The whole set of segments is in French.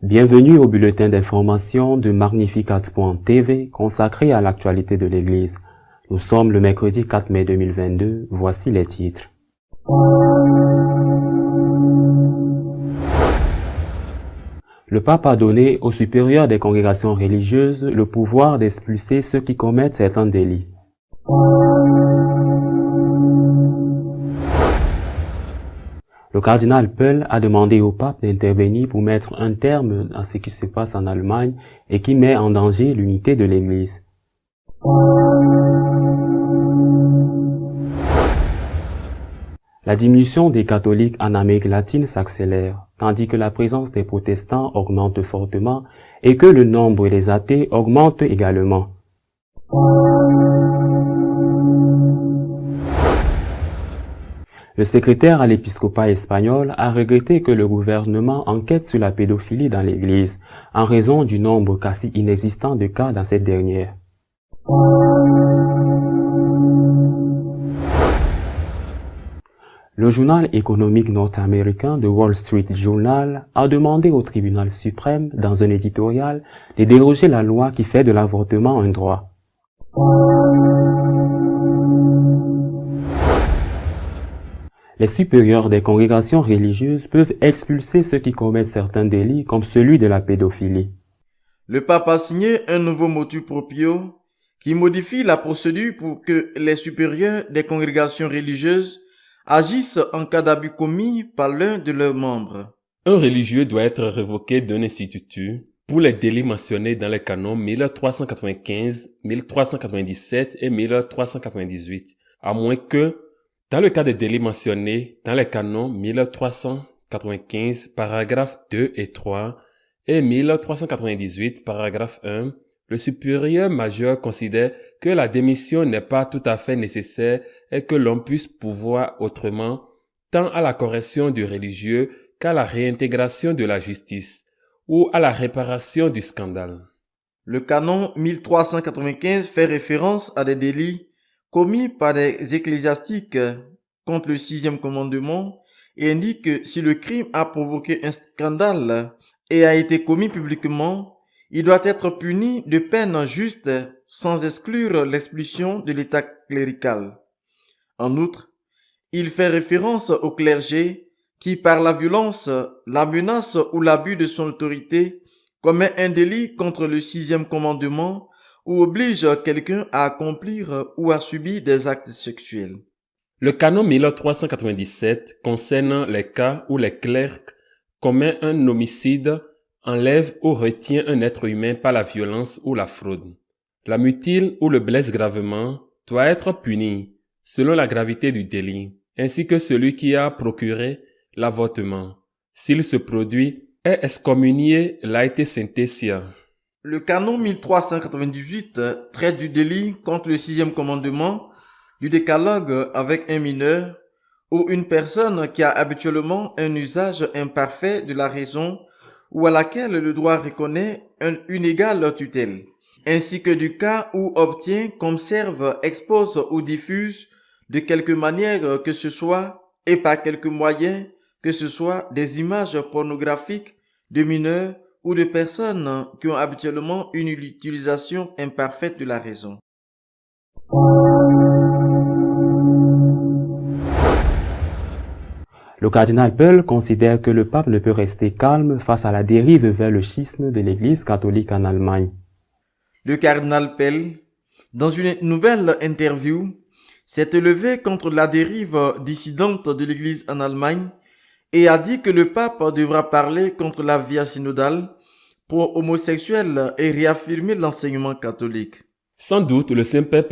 Bienvenue au bulletin d'information de Magnificat.tv consacré à l'actualité de l'Église. Nous sommes le mercredi 4 mai 2022, voici les titres. Le pape a donné aux supérieurs des congrégations religieuses le pouvoir d'expulser ceux qui commettent certains délits. Le cardinal Pell a demandé au pape d'intervenir pour mettre un terme à ce qui se passe en Allemagne et qui met en danger l'unité de l'Église. La diminution des catholiques en Amérique latine s'accélère, tandis que la présence des protestants augmente fortement et que le nombre des athées augmente également. Le secrétaire à l'épiscopat espagnol a regretté que le gouvernement enquête sur la pédophilie dans l'Église, en raison du nombre quasi inexistant de cas dans cette dernière. Le journal économique nord-américain The Wall Street Journal a demandé au tribunal suprême, dans un éditorial, de déroger la loi qui fait de l'avortement un droit. Les supérieurs des congrégations religieuses peuvent expulser ceux qui commettent certains délits comme celui de la pédophilie. Le pape a signé un nouveau motu proprio qui modifie la procédure pour que les supérieurs des congrégations religieuses agissent en cas d'abus commis par l'un de leurs membres. Un religieux doit être révoqué d'un institut pour les délits mentionnés dans les canons 1395, 1397 et 1398, à moins que, dans le cas des délits mentionnés dans les canons 1395, paragraphes 2 et 3 et 1398, paragraphe 1, le supérieur majeur considère que la démission n'est pas tout à fait nécessaire et que l'on puisse pourvoir autrement, tant à la correction du religieux qu'à la réintégration de la justice ou à la réparation du scandale. Le canon 1395 fait référence à des délits commis par des ecclésiastiques contre le sixième commandement et indique que si le crime a provoqué un scandale et a été commis publiquement, il doit être puni de peine juste sans exclure l'expulsion de l'état clérical. En outre, il fait référence au clergé qui, par la violence, la menace ou l'abus de son autorité, commet un délit contre le sixième commandement ou oblige quelqu'un à accomplir ou à subir des actes sexuels. Le canon 1397 concerne les cas où les clercs commettent un homicide, enlève ou retient un être humain par la violence ou la fraude. La mutile ou le blesse gravement doit être puni selon la gravité du délit, ainsi que celui qui a procuré l'avortement. S'il se produit, est excommunié laïté sententia. Le canon 1398 traite du délit contre le sixième commandement, du décalogue avec un mineur ou une personne qui a habituellement un usage imparfait de la raison ou à laquelle le droit reconnaît une égale tutelle, ainsi que du cas où obtient, conserve, expose ou diffuse de quelque manière que ce soit et par quelque moyen que ce soit des images pornographiques de mineurs ou de personnes qui ont habituellement une utilisation imparfaite de la raison. Le cardinal Pell considère que le pape ne peut rester calme face à la dérive vers le schisme de l'Église catholique en Allemagne. Le cardinal Pell, dans une nouvelle interview, s'est élevé contre la dérive dissidente de l'Église en Allemagne et a dit que le pape devra parler contre la via synodale pro-homosexuelle et réaffirmer l'enseignement catholique. Sans doute, le Saint-Père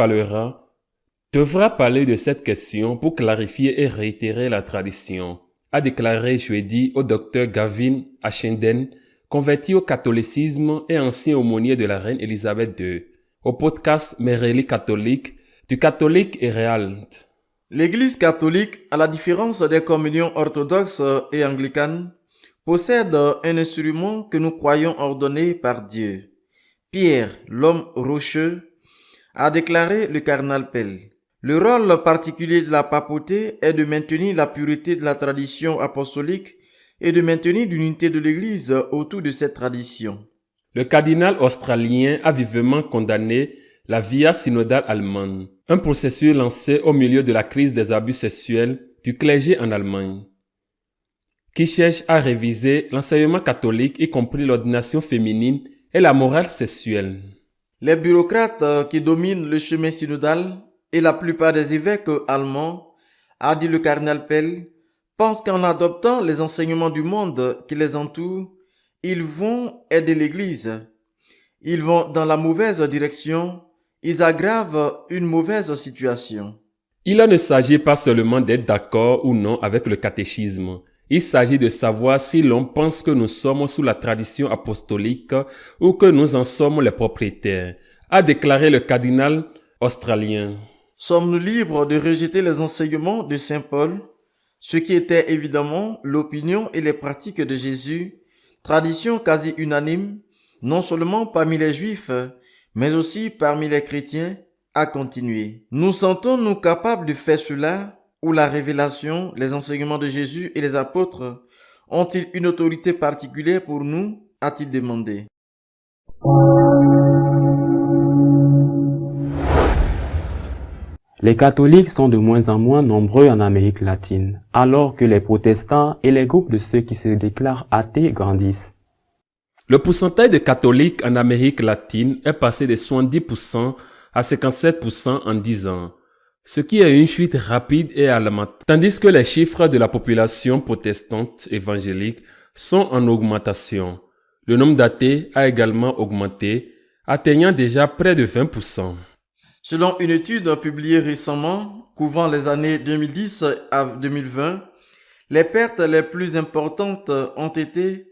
devra parler de cette question pour clarifier et réitérer la tradition, a déclaré jeudi au docteur Gavin Ashenden, converti au catholicisme et ancien aumônier de la reine Elisabeth II, au podcast Mereli catholique du catholique et réal. L'Église catholique, à la différence des communions orthodoxes et anglicanes, possède un instrument que nous croyons ordonné par Dieu. Pierre, l'homme rocheux, a déclaré le cardinal Pell. Le rôle particulier de la papauté est de maintenir la pureté de la tradition apostolique et de maintenir l'unité de l'Église autour de cette tradition. Le cardinal australien a vivement condamné la via synodale allemande, un processus lancé au milieu de la crise des abus sexuels du clergé en Allemagne, qui cherche à réviser l'enseignement catholique, y compris l'ordination féminine et la morale sexuelle. Les bureaucrates qui dominent le chemin synodal et la plupart des évêques allemands, a dit le cardinal Pell, pensent qu'en adoptant les enseignements du monde qui les entoure, ils vont aider l'Église. Ils vont dans la mauvaise direction, ils aggravent une mauvaise situation. Il ne s'agit pas seulement d'être d'accord ou non avec le catéchisme. Il s'agit de savoir si l'on pense que nous sommes sous la tradition apostolique ou que nous en sommes les propriétaires, a déclaré le cardinal australien. Sommes-nous libres de rejeter les enseignements de Saint Paul, ce qui était évidemment l'opinion et les pratiques de Jésus, tradition quasi unanime, non seulement parmi les Juifs, mais aussi parmi les chrétiens, a continué. Nous sentons-nous capables de faire cela, où la révélation, les enseignements de Jésus et les apôtres ont-ils une autorité particulière pour nous, a-t-il demandé. Les catholiques sont de moins en moins nombreux en Amérique latine, alors que les protestants et les groupes de ceux qui se déclarent athées grandissent. Le pourcentage de catholiques en Amérique latine est passé de 70% à 57% en 10 ans, ce qui est une chute rapide et alarmante, tandis que les chiffres de la population protestante évangélique sont en augmentation. Le nombre d'athées a également augmenté, atteignant déjà près de 20%. Selon une étude publiée récemment, couvrant les années 2010 à 2020, les pertes les plus importantes ont été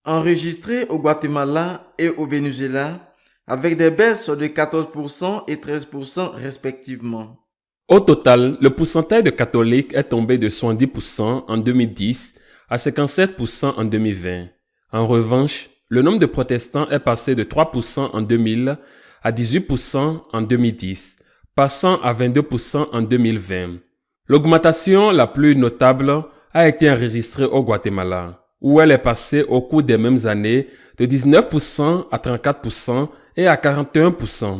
enregistrées au Guatemala et au Venezuela, avec des baisses de 14% et 13% respectivement. Au total, le pourcentage de catholiques est tombé de 70% en 2010 à 57% en 2020. En revanche, le nombre de protestants est passé de 3% en 2000 à 18% en 2010, passant à 22% en 2020. L'augmentation la plus notable a été enregistrée au Guatemala, où elle est passée au cours des mêmes années de 19% à 34% et à 41%.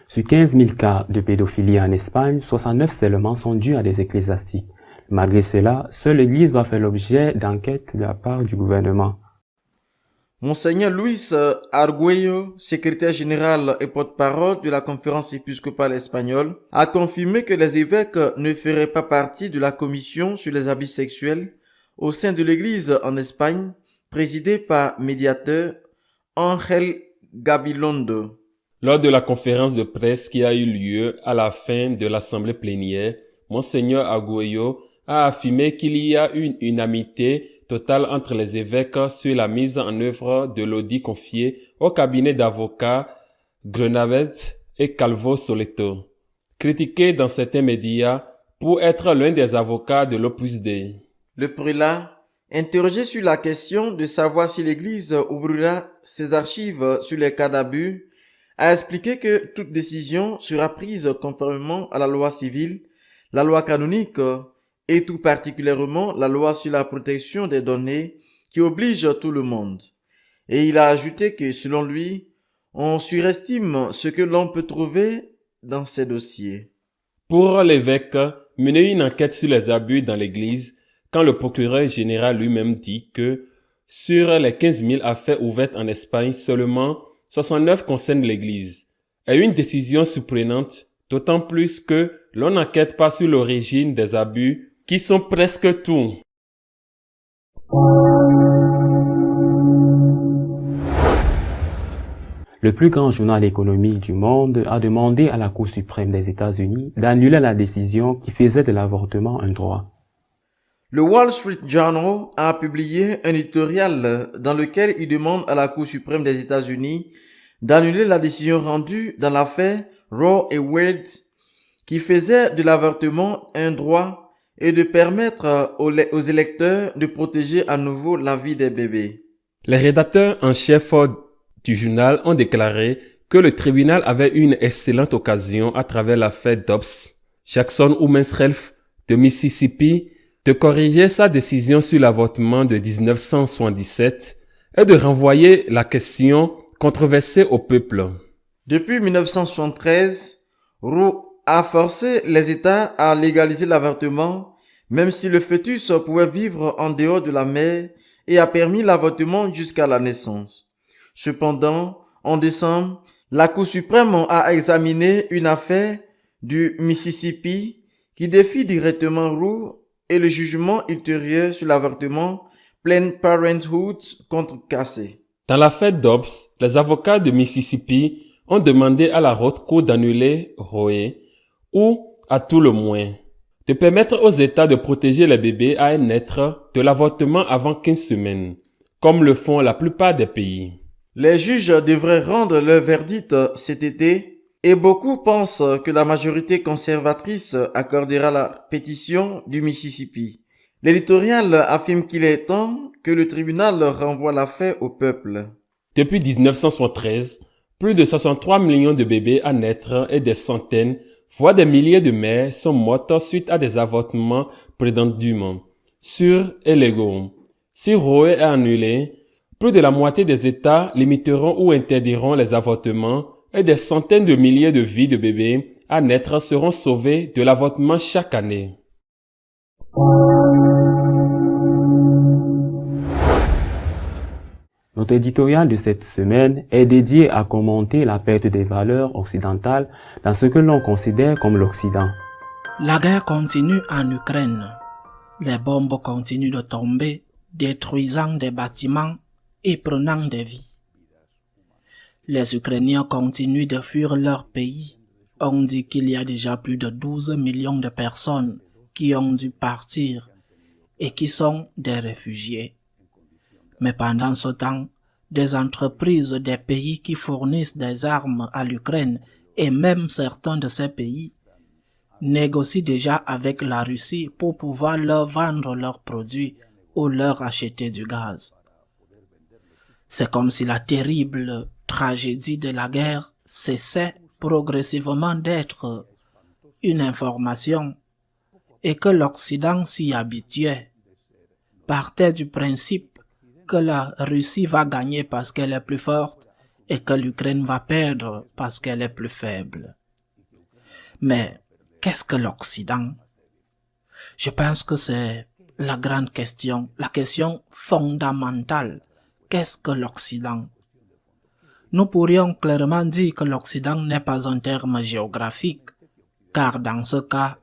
Sur 15 000 cas de pédophilie en Espagne, 69 seulement sont dus à des ecclésiastiques. Malgré cela, seule l'Église va faire l'objet d'enquêtes de la part du gouvernement. Monseigneur Luis Arguello, secrétaire général et porte-parole de la conférence épiscopale espagnole, a confirmé que les évêques ne feraient pas partie de la commission sur les abus sexuels au sein de l'Église en Espagne, présidée par médiateur Ángel Gabilondo. Lors de la conférence de presse qui a eu lieu à la fin de l'assemblée plénière, Monseigneur Arguello a affirmé qu'il y a une unanimité totale entre les évêques sur la mise en œuvre de l'audit confié au cabinet d'avocats Grenavet et Calvo Soleto, critiqué dans certains médias pour être l'un des avocats de l'Opus Dei. Le prélat, interrogé sur la question de savoir si l'Église ouvrira ses archives sur les cas d'abus, a expliqué que toute décision sera prise conformément à la loi civile, la loi canonique et tout particulièrement la loi sur la protection des données qui oblige tout le monde. Et il a ajouté que selon lui, on surestime ce que l'on peut trouver dans ces dossiers. Pour l'évêque, mener une enquête sur les abus dans l'Église, quand le procureur général lui-même dit que sur les 15 000 affaires ouvertes en Espagne, seulement 69 concernent l'Église, est une décision surprenante, d'autant plus que l'on n'enquête pas sur l'origine des abus qui sont presque tout. Le plus grand journal économique du monde a demandé à la Cour suprême des États-Unis d'annuler la décision qui faisait de l'avortement un droit. Le Wall Street Journal a publié un éditorial dans lequel il demande à la Cour suprême des États-Unis d'annuler la décision rendue dans l'affaire Roe et Wade qui faisait de l'avortement un droit et de permettre aux électeurs de protéger à nouveau la vie des bébés. Les rédacteurs en chef du journal ont déclaré que le tribunal avait une excellente occasion à travers l'affaire Dobbs Jackson Umansrelf de Mississippi, de corriger sa décision sur l'avortement de 1977 et de renvoyer la question controversée au peuple. Depuis 1973, Roe a forcé les États à légaliser l'avortement, même si le fœtus pouvait vivre en dehors de la mère, et a permis l'avortement jusqu'à la naissance. Cependant, en décembre, la Cour suprême a examiné une affaire du Mississippi qui défie directement Roe et le jugement ultérieur sur l'avortement Planned Parenthood contre Casey. Dans l'affaire Dobbs, les avocats de Mississippi ont demandé à la Haute Cour d'annuler Roe ou, à tout le moins, de permettre aux États de protéger les bébés à naître de l'avortement avant 15 semaines, comme le font la plupart des pays. Les juges devraient rendre leur verdict cet été et beaucoup pensent que la majorité conservatrice accordera la pétition du Mississippi. L'éditorial affirme qu'il est temps que le tribunal renvoie l'affaire au peuple. Depuis 1973, plus de 63 millions de bébés à naître et des centaines, voire des milliers de mères sont mortes suite à des avortements prétendument sûrs et légaux. Si Roe est annulé, plus de la moitié des États limiteront ou interdiront les avortements et des centaines de milliers de vies de bébés à naître seront sauvées de l'avortement chaque année. Notre éditorial de cette semaine est dédié à commenter la perte des valeurs occidentales dans ce que l'on considère comme l'Occident. La guerre continue en Ukraine. Les bombes continuent de tomber, détruisant des bâtiments et prenant des vies. Les Ukrainiens continuent de fuir leur pays. On dit qu'il y a déjà plus de 12 millions de personnes qui ont dû partir et qui sont des réfugiés. Mais pendant ce temps, des entreprises des pays qui fournissent des armes à l'Ukraine et même certains de ces pays négocient déjà avec la Russie pour pouvoir leur vendre leurs produits ou leur acheter du gaz. C'est comme si la terrible tragédie de la guerre cessait progressivement d'être une information et que l'Occident s'y habituait, partait du principe que la Russie va gagner parce qu'elle est plus forte et que l'Ukraine va perdre parce qu'elle est plus faible. Mais qu'est-ce que l'Occident? Je pense que c'est la grande question, la question fondamentale. Qu'est-ce que l'Occident? Nous pourrions clairement dire que l'Occident n'est pas un terme géographique, car dans ce cas,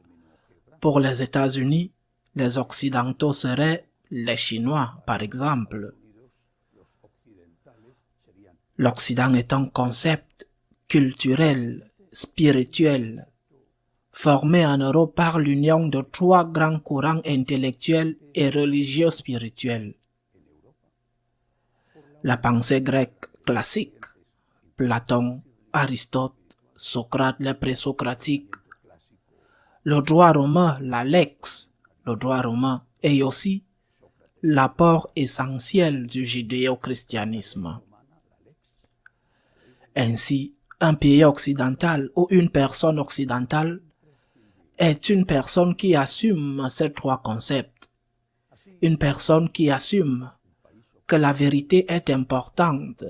pour les États-Unis, les Occidentaux seraient les Chinois, par exemple. L'Occident est un concept culturel, spirituel, formé en Europe par l'union de trois grands courants intellectuels et religieux spirituels. La pensée grecque classique, Platon, Aristote, Socrate, les présocratiques, le droit romain, la lex, le droit romain, et aussi l'apport essentiel du judéo-christianisme. Ainsi, un pays occidental ou une personne occidentale est une personne qui assume ces trois concepts. Une personne qui assume que la vérité est importante,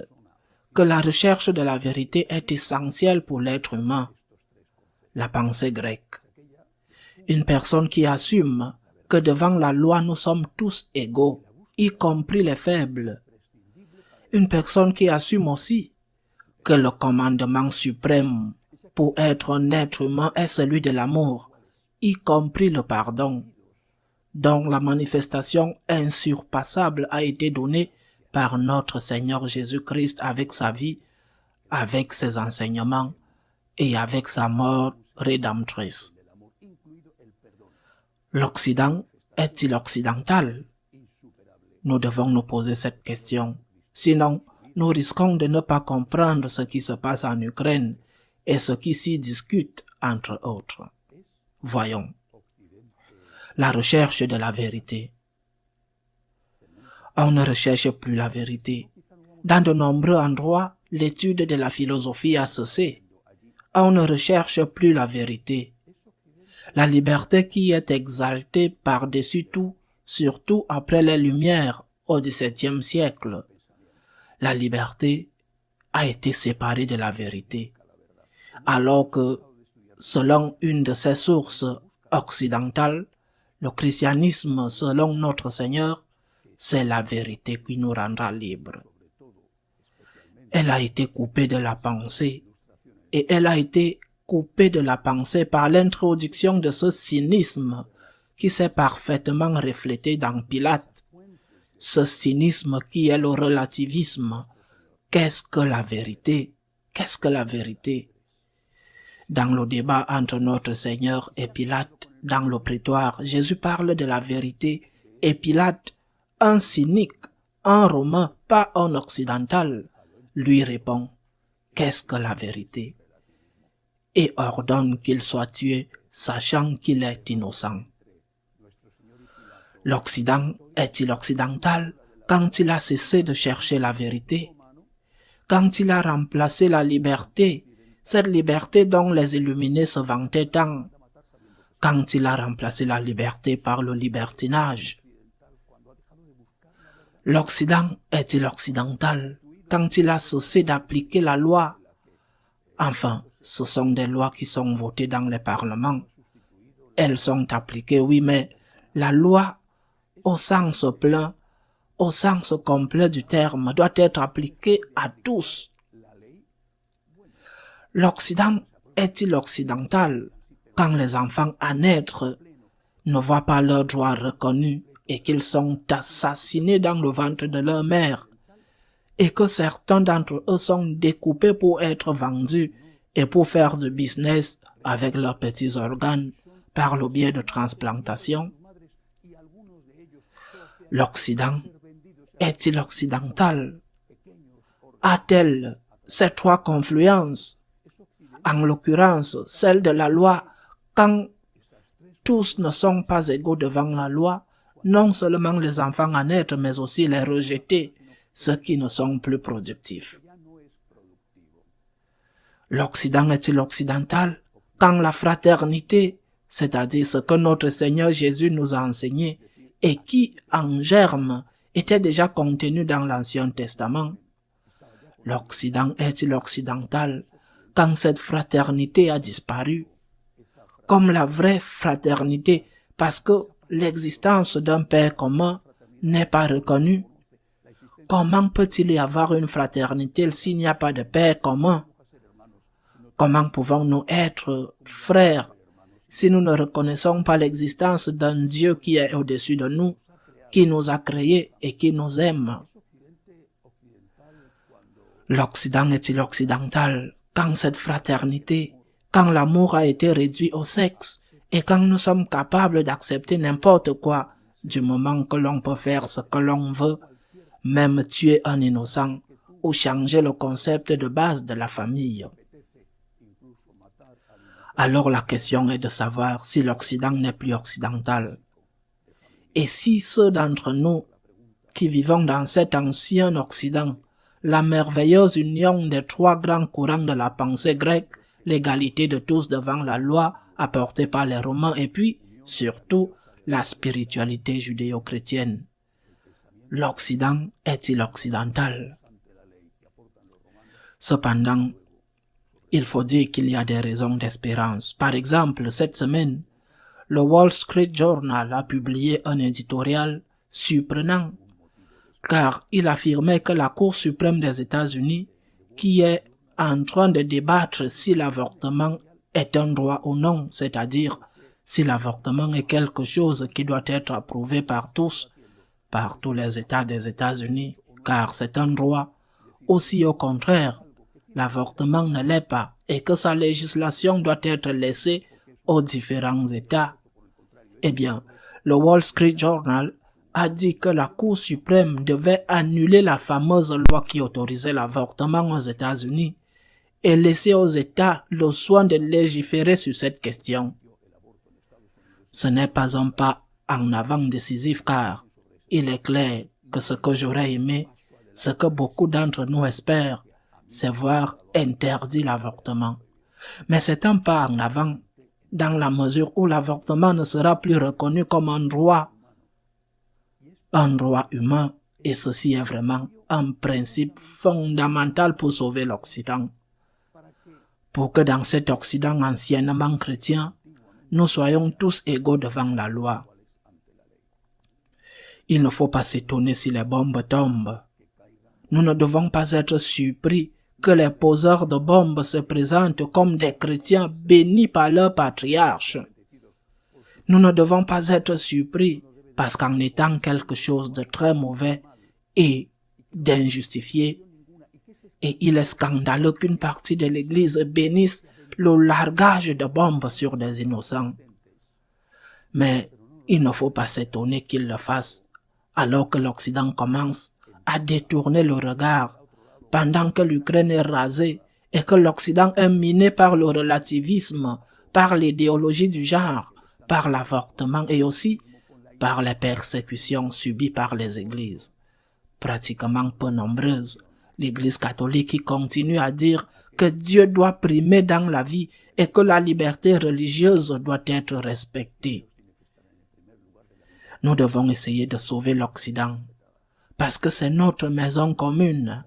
que la recherche de la vérité est essentielle pour l'être humain, la pensée grecque. Une personne qui assume que devant la loi nous sommes tous égaux, y compris les faibles. Une personne qui assume aussi que le commandement suprême pour être un être humain est celui de l'amour, y compris le pardon, dont la manifestation insurpassable a été donnée par notre Seigneur Jésus-Christ avec sa vie, avec ses enseignements et avec sa mort rédemptrice. L'Occident est-il occidental? Nous devons nous poser cette question. Sinon, nous risquons de ne pas comprendre ce qui se passe en Ukraine et ce qui s'y discute, entre autres. Voyons. La recherche de la vérité. On ne recherche plus la vérité. Dans de nombreux endroits, l'étude de la philosophie a cessé. On ne recherche plus la vérité. La liberté qui est exaltée par-dessus tout, surtout après les Lumières au XVIIe siècle. La liberté a été séparée de la vérité, alors que, selon une de ses sources occidentales, le christianisme, selon notre Seigneur, c'est la vérité qui nous rendra libres. Elle a été coupée de la pensée, et elle a été coupée de la pensée par l'introduction de ce cynisme qui s'est parfaitement reflété dans Pilate. Ce cynisme qui est le relativisme. Qu'est-ce que la vérité? Qu'est-ce que la vérité? Dans le débat entre notre Seigneur et Pilate, dans le prétoire, Jésus parle de la vérité et Pilate, un cynique, un Romain, pas un occidental, lui répond « Qu'est-ce que la vérité ?» et ordonne qu'il soit tué, sachant qu'il est innocent. L'Occident est-il occidental quand il a cessé de chercher la vérité? Quand il a remplacé la liberté, cette liberté dont les illuminés se vantaient tant, quand il a remplacé la liberté par le libertinage? L'Occident est-il occidental quand il a cessé d'appliquer la loi? Enfin, ce sont des lois qui sont votées dans les parlements. Elles sont appliquées, oui, mais la loi, au sens plein, au sens complet du terme, doit être appliquée à tous. L'Occident est-il occidental quand les enfants à naître ne voient pas leurs droits reconnus et qu'ils sont assassinés dans le ventre de leur mère et que certains d'entre eux sont découpés pour être vendus et pour faire du business avec leurs petits organes par le biais de transplantation? L'Occident est-il occidental? A-t-elle ces trois confluences? En l'occurrence, celle de la loi, quand tous ne sont pas égaux devant la loi, non seulement les enfants à naître, mais aussi les rejetés, ceux qui ne sont plus productifs. L'Occident est-il occidental quand la fraternité, c'est-à-dire ce que notre Seigneur Jésus nous a enseigné et qui, en germe, était déjà contenu dans l'Ancien Testament? L'Occident est-il occidental quand cette fraternité a disparu? Comme la vraie fraternité, parce que l'existence d'un Père commun n'est pas reconnue. Comment peut-il y avoir une fraternité s'il n'y a pas de Père commun? Comment pouvons-nous être frères si nous ne reconnaissons pas l'existence d'un Dieu qui est au-dessus de nous, qui nous a créés et qui nous aime? L'Occident est-il occidental quand cette fraternité, quand l'amour a été réduit au sexe et quand nous sommes capables d'accepter n'importe quoi du moment que l'on peut faire ce que l'on veut, même tuer un innocent ou changer le concept de base de la famille? Alors la question est de savoir si l'Occident n'est plus occidental. Et si ceux d'entre nous qui vivons dans cet ancien Occident, la merveilleuse union des trois grands courants de la pensée grecque, l'égalité de tous devant la loi apportée par les Romains et puis, surtout, la spiritualité judéo-chrétienne. L'Occident est-il occidental? Cependant, il faut dire qu'il y a des raisons d'espérance. Par exemple, cette semaine, le Wall Street Journal a publié un éditorial surprenant, car il affirmait que la Cour suprême des États-Unis, qui est en train de débattre si l'avortement est un droit ou non, c'est-à-dire si l'avortement est quelque chose qui doit être approuvé par tous les États des États-Unis, car c'est un droit, aussi au contraire, l'avortement ne l'est pas et que sa législation doit être laissée aux différents États. Eh bien, le Wall Street Journal a dit que la Cour suprême devait annuler la fameuse loi qui autorisait l'avortement aux États-Unis et laisser aux États le soin de légiférer sur cette question. Ce n'est pas un pas en avant décisif car il est clair que ce que j'aurais aimé, ce que beaucoup d'entre nous espèrent, c'est voir interdit l'avortement. Mais c'est un pas en avant dans la mesure où l'avortement ne sera plus reconnu comme un droit humain, et ceci est vraiment un principe fondamental pour sauver l'Occident. Pour que dans cet Occident anciennement chrétien, nous soyons tous égaux devant la loi. Il ne faut pas s'étonner si les bombes tombent. Nous ne devons pas être surpris que les poseurs de bombes se présentent comme des chrétiens bénis par leur patriarche. Nous ne devons pas être surpris parce qu'en étant quelque chose de très mauvais et d'injustifié, et il est scandaleux qu'une partie de l'Église bénisse le largage de bombes sur des innocents. Mais il ne faut pas s'étonner qu'il le fasse alors que l'Occident commence à détourner le regard pendant que l'Ukraine est rasée et que l'Occident est miné par le relativisme, par l'idéologie du genre, par l'avortement et aussi par les persécutions subies par les églises. Pratiquement peu nombreuses, l'Église catholique qui continue à dire que Dieu doit primer dans la vie et que la liberté religieuse doit être respectée. Nous devons essayer de sauver l'Occident parce que c'est notre maison commune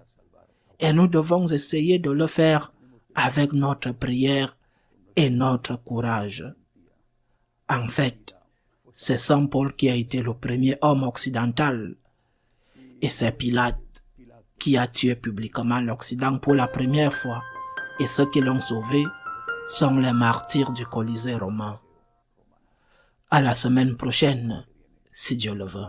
et nous devons essayer de le faire avec notre prière et notre courage. En fait, c'est Saint Paul qui a été le premier homme occidental et c'est Pilate qui a tué publiquement l'Occident pour la première fois et ceux qui l'ont sauvé sont les martyrs du Colisée romain. À la semaine prochaine, si Dieu le veut.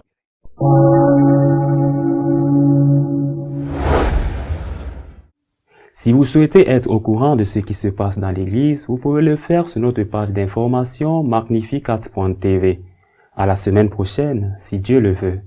Si vous souhaitez être au courant de ce qui se passe dans l'Église, vous pouvez le faire sur notre page d'information Magnificat.tv. À la semaine prochaine, si Dieu le veut.